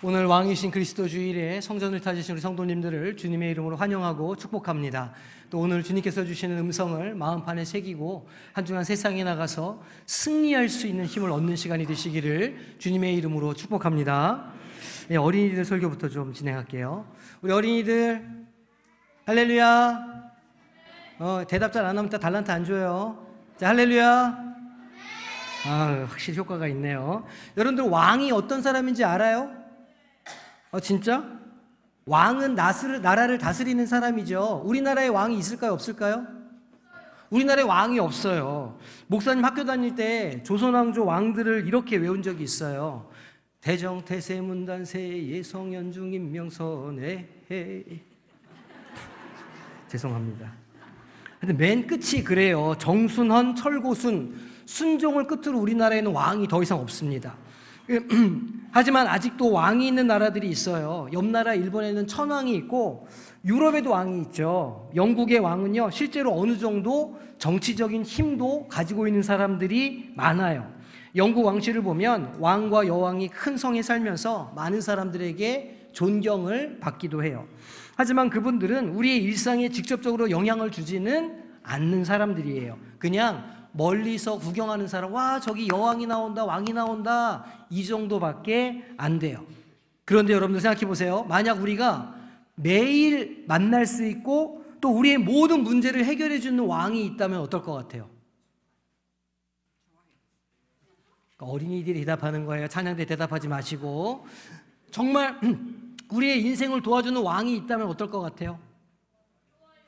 오늘 왕이신 그리스도 주일에 성전을 찾으신 우리 성도님들을 주님의 이름으로 환영하고 축복합니다. 또 오늘 주님께서 주시는 음성을 마음판에 새기고 한 주간 세상에 나가서 승리할 수 있는 힘을 얻는 시간이 되시기를 주님의 이름으로 축복합니다. 네, 어린이들 설교부터 좀 진행할게요. 우리 어린이들 할렐루야. 대답 잘 안 하면 달란트 안 줘요. 자, 할렐루야. 확실히 효과가 있네요. 여러분들 왕이 어떤 사람인지 알아요? 진짜? 왕은 나라를 다스리는 사람이죠. 우리나라에 왕이 있을까요? 없을까요? 우리나라에 왕이 없어요. 목사님 학교 다닐 때 조선왕조 왕들을 이렇게 외운 적이 있어요. 대정, 태세, 문단, 세, 예성연중, 임명선해. 죄송합니다. 근데 맨 끝이 그래요. 정순헌, 철고순, 순종을 끝으로 우리나라에는 왕이 더 이상 없습니다. 하지만 아직도 왕이 있는 나라들이 있어요. 옆나라 일본에는 천왕이 있고 유럽에도 왕이 있죠. 영국의 왕은요, 실제로 어느 정도 정치적인 힘도 가지고 있는 사람들이 많아요. 영국 왕실을 보면 왕과 여왕이 큰 성에 살면서 많은 사람들에게 존경을 받기도 해요. 하지만 그분들은 우리의 일상에 직접적으로 영향을 주지는 않는 사람들이에요. 그냥 멀리서 구경하는 사람, 와 저기 여왕이 나온다, 왕이 나온다, 이 정도밖에 안 돼요. 그런데 여러분들 생각해 보세요. 만약 우리가 매일 만날 수 있고 또 우리의 모든 문제를 해결해 주는 왕이 있다면 어떨 것 같아요? 어린이들이 대답하는 거예요. 찬양대 대답하지 마시고. 정말 우리의 인생을 도와주는 왕이 있다면 어떨 것 같아요?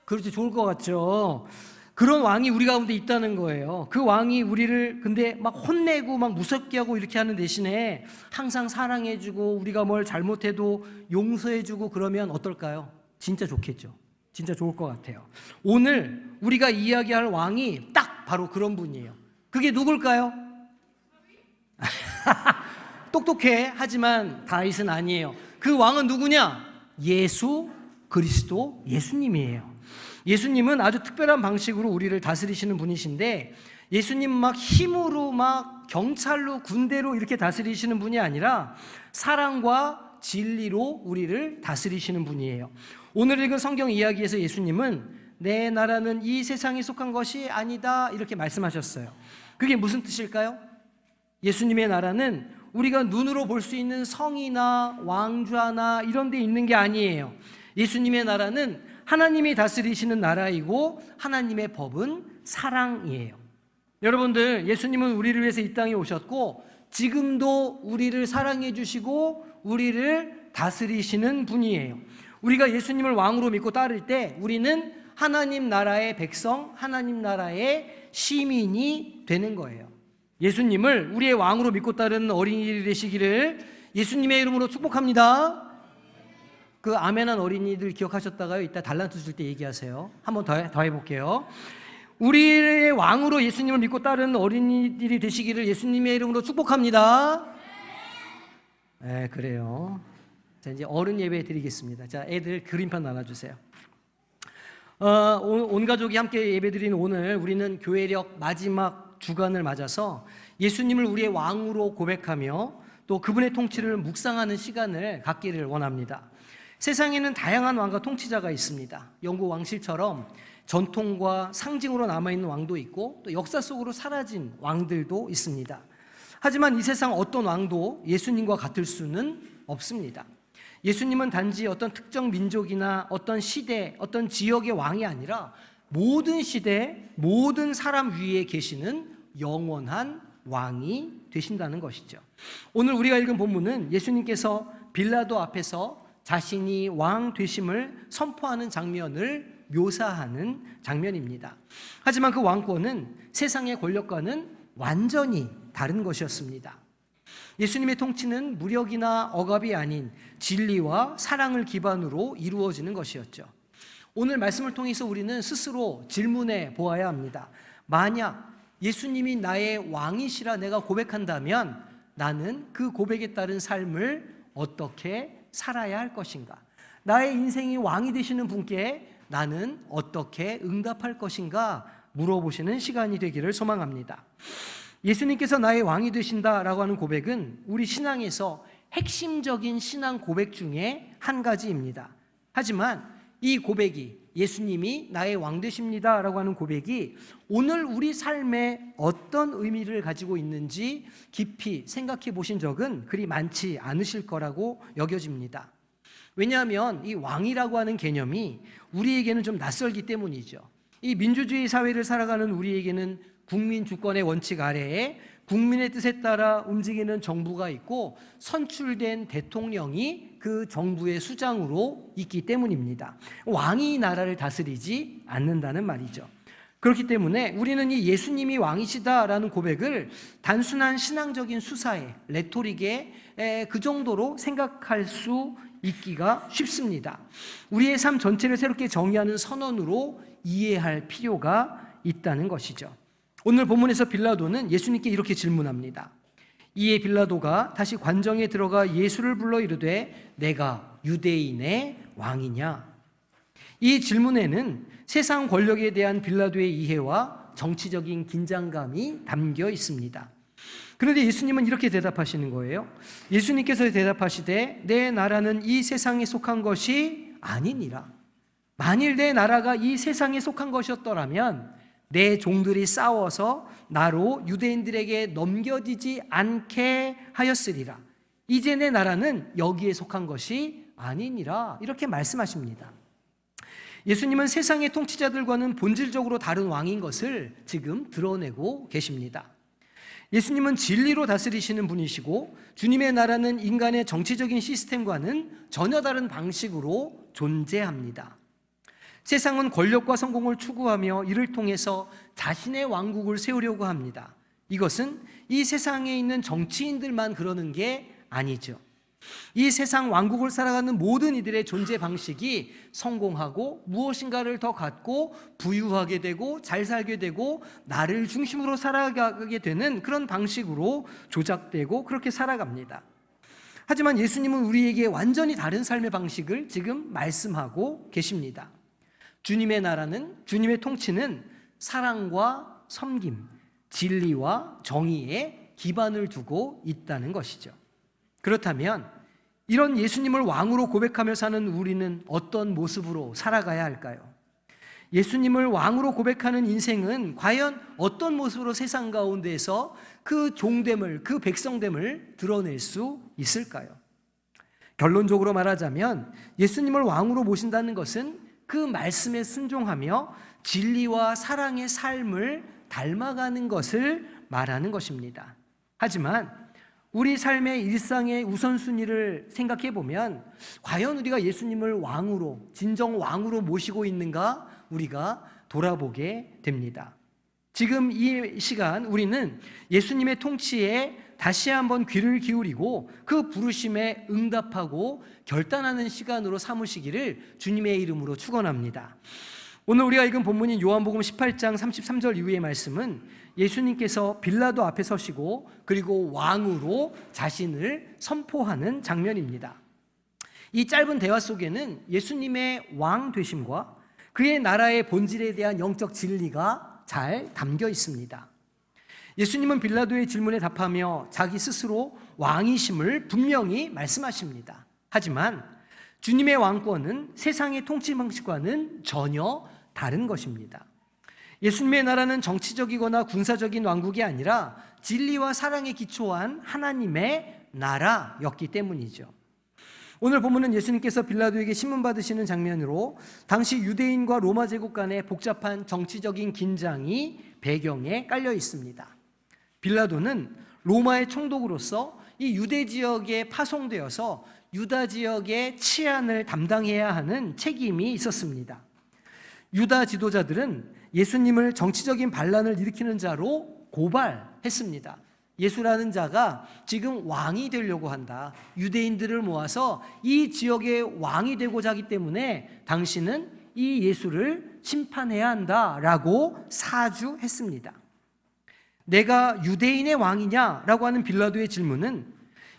그렇죠. 좋을 것 같죠. 그런 왕이 우리 가운데 있다는 거예요. 그 왕이 우리를 근데 막 혼내고 막 무섭게 하고 이렇게 하는 대신에 항상 사랑해주고 우리가 뭘 잘못해도 용서해주고 그러면 어떨까요? 진짜 좋겠죠. 진짜 좋을 것 같아요. 오늘 우리가 이야기할 왕이 딱 바로 그런 분이에요. 그게 누굴까요? 똑똑해. 하지만 다윗은 아니에요. 그 왕은 누구냐? 예수 그리스도 예수님이에요. 예수님은 아주 특별한 방식으로 우리를 다스리시는 분이신데, 예수님은 막 힘으로 막 경찰로 군대로 이렇게 다스리시는 분이 아니라 사랑과 진리로 우리를 다스리시는 분이에요. 오늘 읽은 성경 이야기에서 예수님은 내 나라는 이 세상에 속한 것이 아니다 이렇게 말씀하셨어요. 그게 무슨 뜻일까요? 예수님의 나라는 우리가 눈으로 볼 수 있는 성이나 왕좌나 이런 데 있는 게 아니에요. 예수님의 나라는 하나님이 다스리시는 나라이고 하나님의 법은 사랑이에요. 여러분들, 예수님은 우리를 위해서 이 땅에 오셨고 지금도 우리를 사랑해 주시고 우리를 다스리시는 분이에요. 우리가 예수님을 왕으로 믿고 따를 때 우리는 하나님 나라의 백성, 하나님 나라의 시민이 되는 거예요. 예수님을 우리의 왕으로 믿고 따르는 어린이들이 되시기를 예수님의 이름으로 축복합니다. 그 아멘한 어린이들 기억하셨다가요, 이따 달란트 줄 때 얘기하세요. 한번 더 해볼게요. 우리의 왕으로 예수님을 믿고 따르는 어린이들이 되시기를 예수님의 이름으로 축복합니다. 네, 그래요. 자, 이제 어른 예배 드리겠습니다. 자, 애들 그림판 나눠주세요. 온 가족이 함께 예배 드리는 오늘 우리는 교회력 마지막 주간을 맞아서 예수님을 우리의 왕으로 고백하며 또 그분의 통치를 묵상하는 시간을 갖기를 원합니다. 세상에는 다양한 왕과 통치자가 있습니다. 영국 왕실처럼 전통과 상징으로 남아있는 왕도 있고 또 역사 속으로 사라진 왕들도 있습니다. 하지만 이 세상 어떤 왕도 예수님과 같을 수는 없습니다. 예수님은 단지 어떤 특정 민족이나 어떤 시대, 어떤 지역의 왕이 아니라 모든 시대, 모든 사람 위에 계시는 영원한 왕이 되신다는 것이죠. 오늘 우리가 읽은 본문은 예수님께서 빌라도 앞에서 자신이 왕 되심을 선포하는 장면을 묘사하는 장면입니다. 하지만 그 왕권은 세상의 권력과는 완전히 다른 것이었습니다. 예수님의 통치는 무력이나 억압이 아닌 진리와 사랑을 기반으로 이루어지는 것이었죠. 오늘 말씀을 통해서 우리는 스스로 질문해 보아야 합니다. 만약 예수님이 나의 왕이시라 내가 고백한다면 나는 그 고백에 따른 삶을 어떻게 살아야 할 것인가? 나의 인생이 왕이 되시는 분께 나는 어떻게 응답할 것인가 물어보시는 시간이 되기를 소망합니다. 예수님께서 나의 왕이 되신다라고 하는 고백은 우리 신앙에서 핵심적인 신앙 고백 중에 한 가지입니다. 하지만 이 고백이, 예수님이 나의 왕 되십니다 라고 하는 고백이 오늘 우리 삶에 어떤 의미를 가지고 있는지 깊이 생각해 보신 적은 그리 많지 않으실 거라고 여겨집니다. 왜냐하면 이 왕이라고 하는 개념이 우리에게는 좀 낯설기 때문이죠. 이 민주주의 사회를 살아가는 우리에게는 국민 주권의 원칙 아래에 국민의 뜻에 따라 움직이는 정부가 있고 선출된 대통령이 그 정부의 수장으로 있기 때문입니다. 왕이 나라를 다스리지 않는다는 말이죠. 그렇기 때문에 우리는 이 예수님이 왕이시다라는 고백을 단순한 신앙적인 수사에, 레토릭에 그 정도로 생각할 수 있기가 쉽습니다. 우리의 삶 전체를 새롭게 정의하는 선언으로 이해할 필요가 있다는 것이죠. 오늘 본문에서 빌라도는 예수님께 이렇게 질문합니다. 이에 빌라도가 다시 관정에 들어가 예수를 불러 이르되 내가 유대인의 왕이냐? 이 질문에는 세상 권력에 대한 빌라도의 이해와 정치적인 긴장감이 담겨 있습니다. 그런데 예수님은 이렇게 대답하시는 거예요. 예수님께서 대답하시되 내 나라는 이 세상에 속한 것이 아니니라. 만일 내 나라가 이 세상에 속한 것이었더라면 내 종들이 싸워서 나로 유대인들에게 넘겨지지 않게 하였으리라. 이제 내 나라는 여기에 속한 것이 아니니라. 이렇게 말씀하십니다. 예수님은 세상의 통치자들과는 본질적으로 다른 왕인 것을 지금 드러내고 계십니다. 예수님은 진리로 다스리시는 분이시고 주님의 나라는 인간의 정치적인 시스템과는 전혀 다른 방식으로 존재합니다. 세상은 권력과 성공을 추구하며 이를 통해서 자신의 왕국을 세우려고 합니다. 이것은 이 세상에 있는 정치인들만 그러는 게 아니죠. 이 세상 왕국을 살아가는 모든 이들의 존재 방식이 성공하고 무엇인가를 더 갖고 부유하게 되고 잘 살게 되고 나를 중심으로 살아가게 되는 그런 방식으로 조작되고 그렇게 살아갑니다. 하지만 예수님은 우리에게 완전히 다른 삶의 방식을 지금 말씀하고 계십니다. 주님의 나라는, 주님의 통치는 사랑과 섬김, 진리와 정의에 기반을 두고 있다는 것이죠. 그렇다면 이런 예수님을 왕으로 고백하며 사는 우리는 어떤 모습으로 살아가야 할까요? 예수님을 왕으로 고백하는 인생은 과연 어떤 모습으로 세상 가운데에서 그 종됨을, 그 백성됨을 드러낼 수 있을까요? 결론적으로 말하자면 예수님을 왕으로 모신다는 것은 그 말씀에 순종하며 진리와 사랑의 삶을 닮아가는 것을 말하는 것입니다. 하지만 우리 삶의 일상의 우선순위를 생각해 보면 과연 우리가 예수님을 왕으로, 진정 왕으로 모시고 있는가 우리가 돌아보게 됩니다. 지금 이 시간 우리는 예수님의 통치에 다시 한번 귀를 기울이고 그 부르심에 응답하고 결단하는 시간으로 삼으시기를 주님의 이름으로 축원합니다. 오늘 우리가 읽은 본문인 요한복음 18장 33절 이후의 말씀은 예수님께서 빌라도 앞에 서시고 그리고 왕으로 자신을 선포하는 장면입니다. 이 짧은 대화 속에는 예수님의 왕 되심과 그의 나라의 본질에 대한 영적 진리가 잘 담겨 있습니다. 예수님은 빌라도의 질문에 답하며 자기 스스로 왕이심을 분명히 말씀하십니다. 하지만 주님의 왕권은 세상의 통치 방식과는 전혀 다른 것입니다. 예수님의 나라는 정치적이거나 군사적인 왕국이 아니라 진리와 사랑에 기초한 하나님의 나라였기 때문이죠. 오늘 본문은 예수님께서 빌라도에게 신문 받으시는 장면으로 당시 유대인과 로마 제국 간의 복잡한 정치적인 긴장이 배경에 깔려 있습니다. 빌라도는 로마의 총독으로서 이 유대 지역에 파송되어서 유다 지역의 치안을 담당해야 하는 책임이 있었습니다. 유다 지도자들은 예수님을 정치적인 반란을 일으키는 자로 고발했습니다. 예수라는 자가 지금 왕이 되려고 한다. 유대인들을 모아서 이 지역의 왕이 되고자 하기 때문에 당신은 이 예수를 심판해야 한다라고 사주했습니다. 내가 유대인의 왕이냐라고 하는 빌라도의 질문은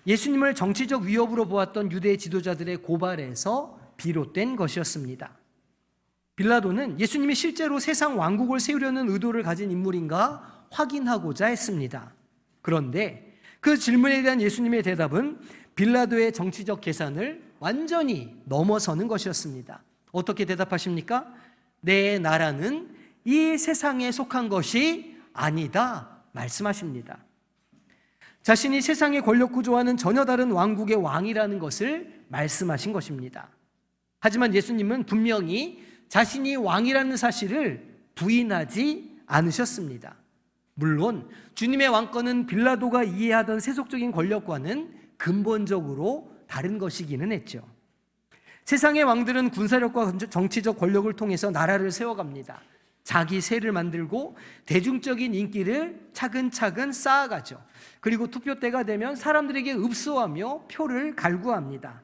예수님을 정치적 위협으로 보았던 유대 지도자들의 고발에서 비롯된 것이었습니다. 빌라도는 예수님이 실제로 세상 왕국을 세우려는 의도를 가진 인물인가 확인하고자 했습니다. 그런데 그 질문에 대한 예수님의 대답은 빌라도의 정치적 계산을 완전히 넘어서는 것이었습니다. 어떻게 대답하십니까? 내 나라는 이 세상에 속한 것이 아니다 말씀하십니다. 자신이 세상의 권력 구조와는 전혀 다른 왕국의 왕이라는 것을 말씀하신 것입니다. 하지만 예수님은 분명히 자신이 왕이라는 사실을 부인하지 않으셨습니다. 물론 주님의 왕권은 빌라도가 이해하던 세속적인 권력과는 근본적으로 다른 것이기는 했죠. 세상의 왕들은 군사력과 정치적 권력을 통해서 나라를 세워갑니다. 자기 세를 만들고 대중적인 인기를 차근차근 쌓아가죠. 그리고 투표 때가 되면 사람들에게 읍소하며 표를 갈구합니다.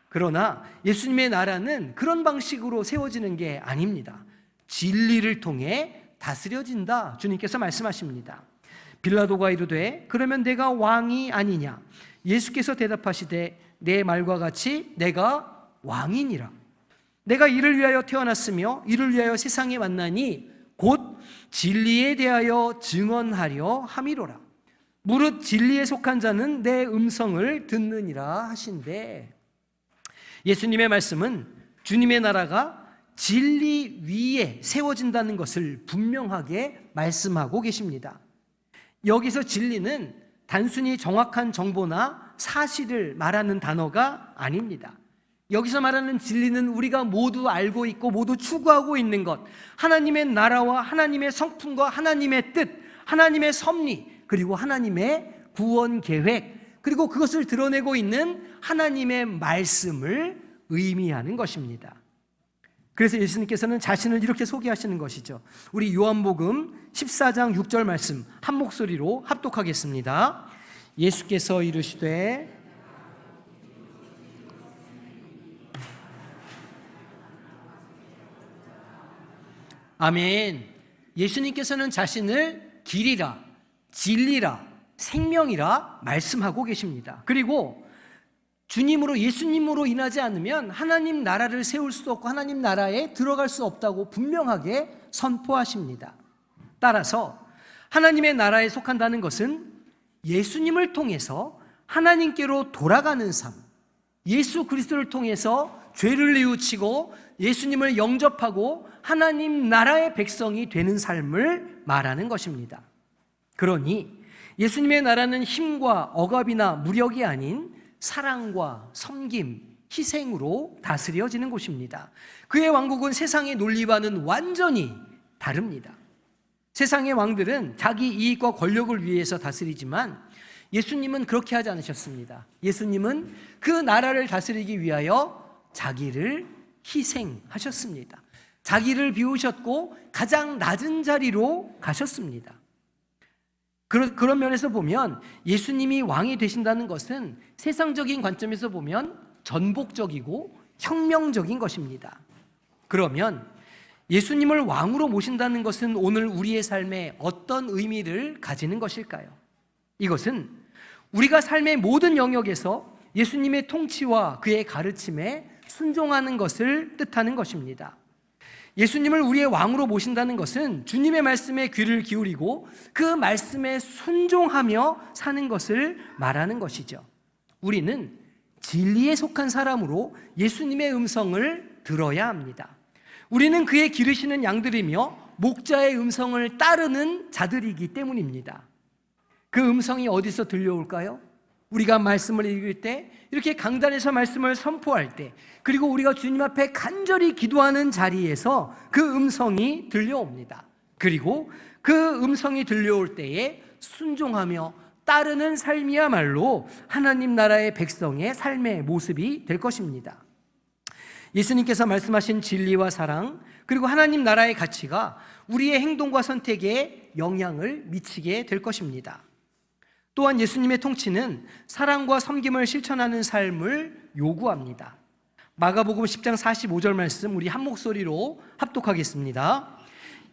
그러나 예수님의 나라는 그런 방식으로 세워지는 게 아닙니다. 진리를 통해 다스려진다, 주님께서 말씀하십니다. 빌라도가 이르되 그러면 내가 왕이 아니냐? 예수께서 대답하시되 내 말과 같이 내가 왕이니라. 내가 이를 위하여 태어났으며 이를 위하여 세상에 왔나니 곧 진리에 대하여 증언하려 함이로라. 무릇 진리에 속한 자는 내 음성을 듣느니라 하신대. 예수님의 말씀은 주님의 나라가 진리 위에 세워진다는 것을 분명하게 말씀하고 계십니다. 여기서 진리는 단순히 정확한 정보나 사실을 말하는 단어가 아닙니다. 여기서 말하는 진리는 우리가 모두 알고 있고 모두 추구하고 있는 것, 하나님의 나라와 하나님의 성품과 하나님의 뜻, 하나님의 섭리, 그리고 하나님의 구원 계획, 그리고 그것을 드러내고 있는 하나님의 말씀을 의미하는 것입니다. 그래서 예수님께서는 자신을 이렇게 소개하시는 것이죠. 우리 요한복음 14장 6절 말씀 한 목소리로 합독하겠습니다. 예수께서 이르시되 아멘. 예수님께서는 자신을 길이라, 진리라, 생명이라 말씀하고 계십니다. 그리고 주님으로, 예수님으로 인하지 않으면 하나님 나라를 세울 수 없고 하나님 나라에 들어갈 수 없다고 분명하게 선포하십니다. 따라서 하나님의 나라에 속한다는 것은 예수님을 통해서 하나님께로 돌아가는 삶, 예수 그리스도를 통해서 죄를 뉘우치고 예수님을 영접하고 하나님 나라의 백성이 되는 삶을 말하는 것입니다. 그러니 예수님의 나라는 힘과 억압이나 무력이 아닌 사랑과 섬김, 희생으로 다스려지는 곳입니다. 그의 왕국은 세상의 논리와는 완전히 다릅니다. 세상의 왕들은 자기 이익과 권력을 위해서 다스리지만 예수님은 그렇게 하지 않으셨습니다. 예수님은 그 나라를 다스리기 위하여 자기를 희생하셨습니다. 자기를 비우셨고 가장 낮은 자리로 가셨습니다. 그런 면에서 보면 예수님이 왕이 되신다는 것은 세상적인 관점에서 보면 전복적이고 혁명적인 것입니다. 그러면 예수님을 왕으로 모신다는 것은 오늘 우리의 삶에 어떤 의미를 가지는 것일까요? 이것은 우리가 삶의 모든 영역에서 예수님의 통치와 그의 가르침에 순종하는 것을 뜻하는 것입니다. 예수님을 우리의 왕으로 모신다는 것은 주님의 말씀에 귀를 기울이고 그 말씀에 순종하며 사는 것을 말하는 것이죠. 우리는 진리에 속한 사람으로 예수님의 음성을 들어야 합니다. 우리는 그의 기르시는 양들이며 목자의 음성을 따르는 자들이기 때문입니다. 그 음성이 어디서 들려올까요? 우리가 말씀을 읽을 때, 이렇게 강단에서 말씀을 선포할 때, 그리고 우리가 주님 앞에 간절히 기도하는 자리에서 그 음성이 들려옵니다. 그리고 그 음성이 들려올 때에 순종하며 따르는 삶이야말로 하나님 나라의 백성의 삶의 모습이 될 것입니다. 예수님께서 말씀하신 진리와 사랑, 그리고 하나님 나라의 가치가 우리의 행동과 선택에 영향을 미치게 될 것입니다. 또한 예수님의 통치는 사랑과 섬김을 실천하는 삶을 요구합니다. 마가복음 10장 45절 말씀 우리 한 목소리로 합독하겠습니다.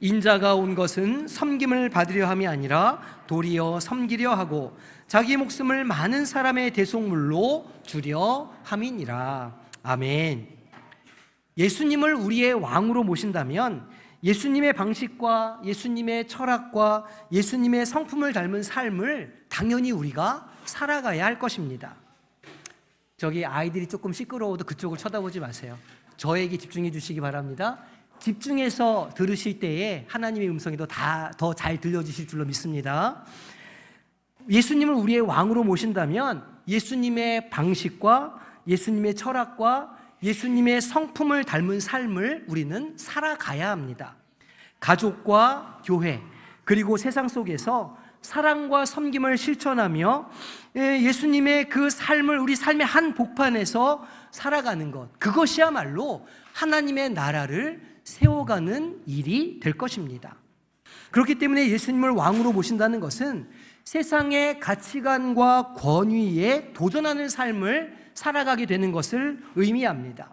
인자가 온 것은 섬김을 받으려 함이 아니라 도리어 섬기려 하고 자기 목숨을 많은 사람의 대속물로 주려 함이니라. 아멘. 예수님을 우리의 왕으로 모신다면 예수님의 방식과 예수님의 철학과 예수님의 성품을 닮은 삶을 당연히 우리가 살아가야 할 것입니다. 저기 아이들이 조금 시끄러워도 그쪽을 쳐다보지 마세요. 저에게 집중해 주시기 바랍니다. 집중해서 들으실 때에 하나님의 음성이 더 잘 들려지실 줄로 믿습니다. 예수님을 우리의 왕으로 모신다면 예수님의 방식과 예수님의 철학과 예수님의 성품을 닮은 삶을 우리는 살아가야 합니다. 가족과 교회 그리고 세상 속에서 사랑과 섬김을 실천하며 예수님의 그 삶을 우리 삶의 한 복판에서 살아가는 것, 그것이야말로 하나님의 나라를 세워가는 일이 될 것입니다. 그렇기 때문에 예수님을 왕으로 모신다는 것은 세상의 가치관과 권위에 도전하는 삶을 살아가게 되는 것을 의미합니다.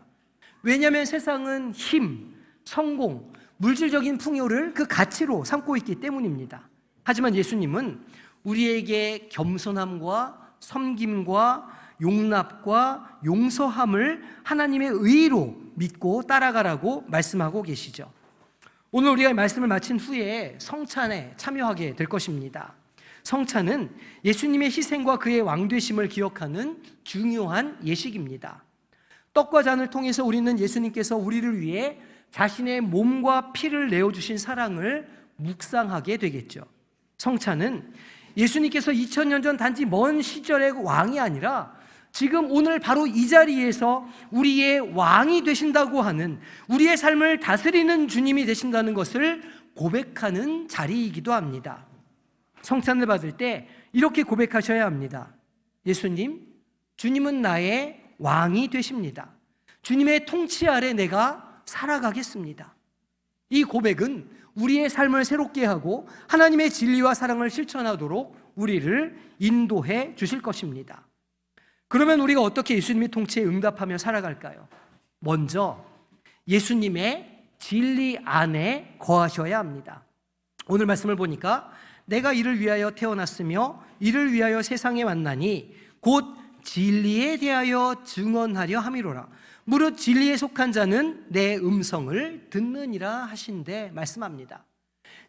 왜냐하면 세상은 힘, 성공, 물질적인 풍요를 그 가치로 삼고 있기 때문입니다. 하지만 예수님은 우리에게 겸손함과 섬김과 용납과 용서함을 하나님의 의로 믿고 따라가라고 말씀하고 계시죠. 오늘 우리가 말씀을 마친 후에 성찬에 참여하게 될 것입니다. 성찬은 예수님의 희생과 그의 왕되심을 기억하는 중요한 예식입니다. 떡과 잔을 통해서 우리는 예수님께서 우리를 위해 자신의 몸과 피를 내어주신 사랑을 묵상하게 되겠죠. 성찬은 예수님께서 2000년 전 단지 먼 시절의 왕이 아니라 지금 오늘 바로 이 자리에서 우리의 왕이 되신다고 하는, 우리의 삶을 다스리는 주님이 되신다는 것을 고백하는 자리이기도 합니다. 성찬을 받을 때 이렇게 고백하셔야 합니다. 예수님, 주님은 나의 왕이 되십니다. 주님의 통치 아래 내가 살아가겠습니다. 이 고백은 우리의 삶을 새롭게 하고 하나님의 진리와 사랑을 실천하도록 우리를 인도해 주실 것입니다. 그러면 우리가 어떻게 예수님의 통치에 응답하며 살아갈까요? 먼저 예수님의 진리 안에 거하셔야 합니다. 오늘 말씀을 보니까 내가 이를 위하여 태어났으며 이를 위하여 세상에 왔나니 곧 진리에 대하여 증언하려 함이로라. 무릇 진리에 속한 자는 내 음성을 듣느니라 하신대 말씀합니다.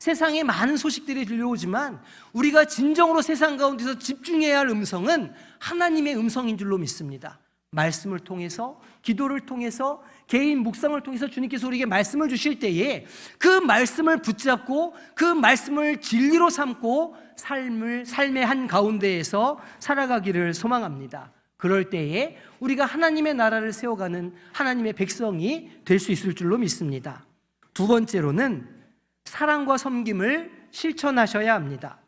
세상에 많은 소식들이 들려오지만 우리가 진정으로 세상 가운데서 집중해야 할 음성은 하나님의 음성인 줄로 믿습니다. 말씀을 통해서, 기도를 통해서, 개인 묵상을 통해서 주님께서 우리에게 말씀을 주실 때에 그 말씀을 붙잡고 그 말씀을 진리로 삼고 삶의 한 가운데에서 살아가기를 소망합니다. 그럴 때에 우리가 하나님의 나라를 세워가는 하나님의 백성이 될 수 있을 줄로 믿습니다. 두 번째로는 사랑과 섬김을 실천하셔야 합니다.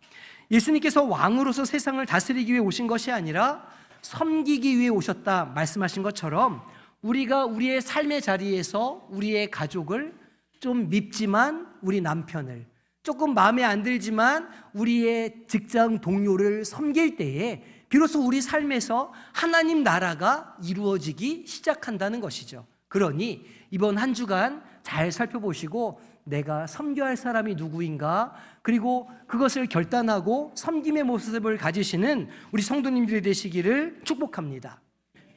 예수님께서 왕으로서 세상을 다스리기 위해 오신 것이 아니라 섬기기 위해 오셨다 말씀하신 것처럼 우리가 우리의 삶의 자리에서 우리의 가족을, 좀 밉지만 우리 남편을, 조금 마음에 안 들지만 우리의 직장 동료를 섬길 때에 비로소 우리 삶에서 하나님 나라가 이루어지기 시작한다는 것이죠. 그러니 이번 한 주간 잘 살펴보시고 내가 섬겨야 할 사람이 누구인가, 그리고 그것을 결단하고 섬김의 모습을 가지시는 우리 성도님들이 되시기를 축복합니다.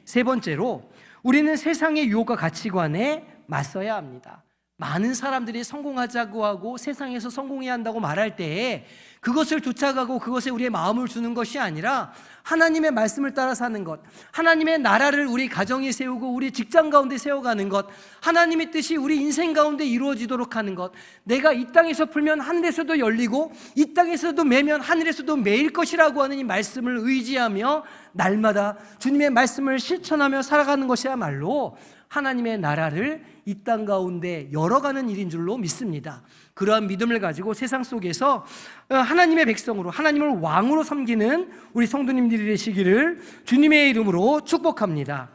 세 번째로 우리는 세상의 유혹과 가치관에 맞서야 합니다. 많은 사람들이 성공하자고 하고 세상에서 성공해야 한다고 말할 때에 그것을 쫓아가고 그것에 우리의 마음을 주는 것이 아니라 하나님의 말씀을 따라 사는 것, 하나님의 나라를 우리 가정에 세우고 우리 직장 가운데 세워가는 것, 하나님의 뜻이 우리 인생 가운데 이루어지도록 하는 것, 내가 이 땅에서 풀면 하늘에서도 열리고 이 땅에서도 매면 하늘에서도 매일 것이라고 하는 이 말씀을 의지하며 날마다 주님의 말씀을 실천하며 살아가는 것이야말로 하나님의 나라를 이 땅 가운데 열어가는 일인 줄로 믿습니다. 그러한 믿음을 가지고 세상 속에서 하나님의 백성으로, 하나님을 왕으로 섬기는 우리 성도님들이 되시기를 주님의 이름으로 축복합니다.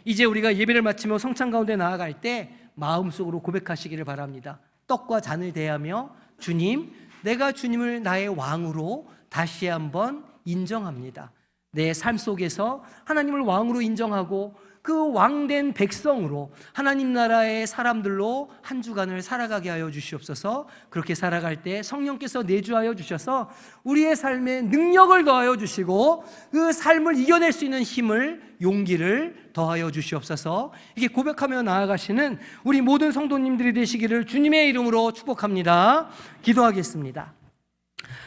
이제 우리가 예배를 마치며 성찬 가운데 나아갈 때 마음속으로 고백하시기를 바랍니다. 떡과 잔을 대하며 주님, 내가 주님을 나의 왕으로 다시 한번 인정합니다. 내 삶 속에서 하나님을 왕으로 인정하고 그 왕된 백성으로 하나님 나라의 사람들로 한 주간을 살아가게 하여 주시옵소서. 그렇게 살아갈 때 성령께서 내주하여 주셔서 우리의 삶에 능력을 더하여 주시고 그 삶을 이겨낼 수 있는 힘을, 용기를 더하여 주시옵소서. 이게 고백하며 나아가시는 우리 모든 성도님들이 되시기를 주님의 이름으로 축복합니다. 기도하겠습니다.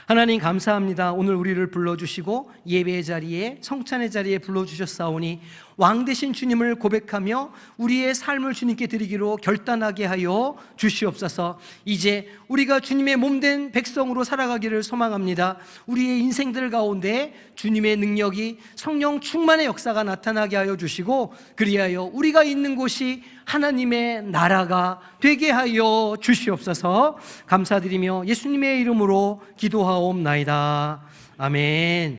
하나님 감사합니다. 오늘 우리를 불러주시고 예배의 자리에, 성찬의 자리에 불러주셨사오니 왕 되신 주님을 고백하며 우리의 삶을 주님께 드리기로 결단하게 하여 주시옵소서. 이제 우리가 주님의 몸된 백성으로 살아가기를 소망합니다. 우리의 인생들 가운데 주님의 능력이, 성령 충만의 역사가 나타나게 하여 주시고, 그리하여 우리가 있는 곳이 하나님의 나라가 되게 하여 주시옵소서. 감사드리며 예수님의 이름으로 기도하옵나이다. 아멘.